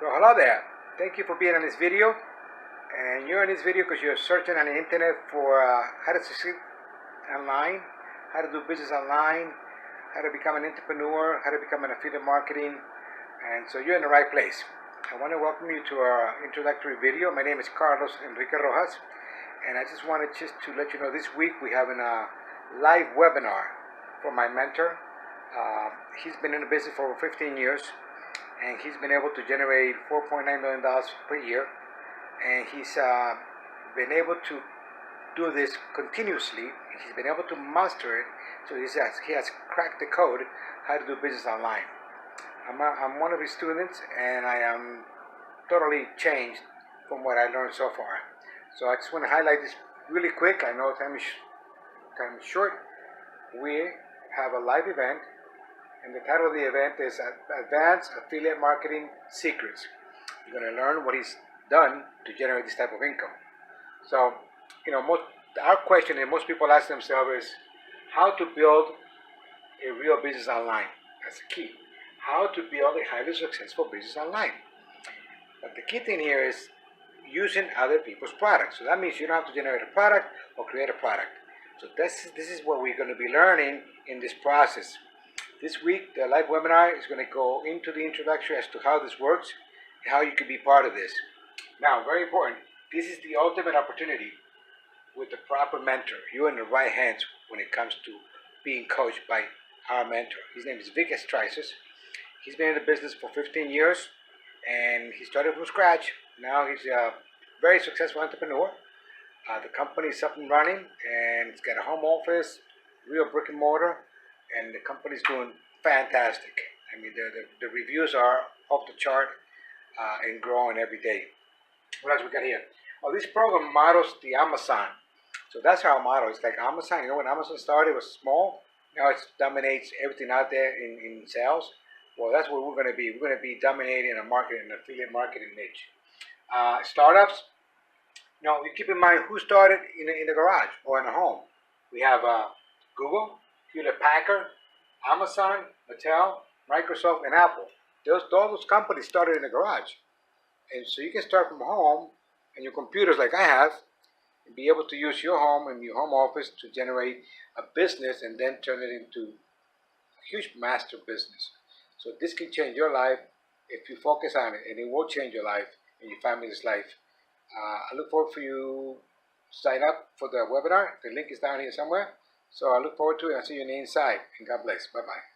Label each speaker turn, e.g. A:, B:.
A: So hello there. Thank you for being on this video. And you're in this video because you're searching on the internet for how to succeed online, how to do business online, how to become an entrepreneur, how to become an affiliate marketing. And so you're in the right place. I want to welcome you to our introductory video. My name is Carlos Enrique Rojas. And I just wanted to let you know this week we have a live webinar for my mentor. He's been in the business for over 15 years. And he's been able to generate $4.9 million per year, and he's been able to do this continuously. He's been able to master it, so he has cracked the code how to do business online. I'm one of his students, and I am totally changed from what I learned so far. So I just want to highlight this really quick. I know time is short. We have a live event. And the title of the event is Advanced Affiliate Marketing Secrets. You're going to learn what he's done to generate this type of income. So, our question that most people ask themselves is how to build a real business online. That's the key. How to build a highly successful business online. But the key thing here is using other people's products. So that means you don't have to generate a product or create a product. So this is what we're going to be learning in this process. This week, the live webinar is going to go into the introduction as to how this works and how you can be part of this. Now, very important, this is the ultimate opportunity with the proper mentor. You're in the right hands when it comes to being coached by our mentor. His name is Vick Strizheus. He's been in the business for 15 years, and he started from scratch. Now he's a very successful entrepreneur. The company is up and running, and it's got a home office, real brick and mortar, and the company's doing fantastic. I mean, the reviews are off the chart and growing every day. What else we got here? Oh, this program models the Amazon. So that's our model. It's like Amazon. You know, when Amazon started, it was small. Now it dominates everything out there in sales. Well, that's what we're going to be. We're going to be dominating a market, an affiliate marketing niche. Startups. You keep in mind who started in the garage or in the home. We have Google, Hewlett-Packard, Amazon, Mattel, Microsoft, and Apple. All those companies started in the garage. And so you can start from home and your computers like I have and be able to use your home and your home office to generate a business and then turn it into a huge master business. So this can change your life if you focus on it, and it will change your life and your family's life. I look forward for you to sign up for the webinar. The link is down here somewhere. So I look forward to it. I'll see you on the inside. And God bless. Bye-bye.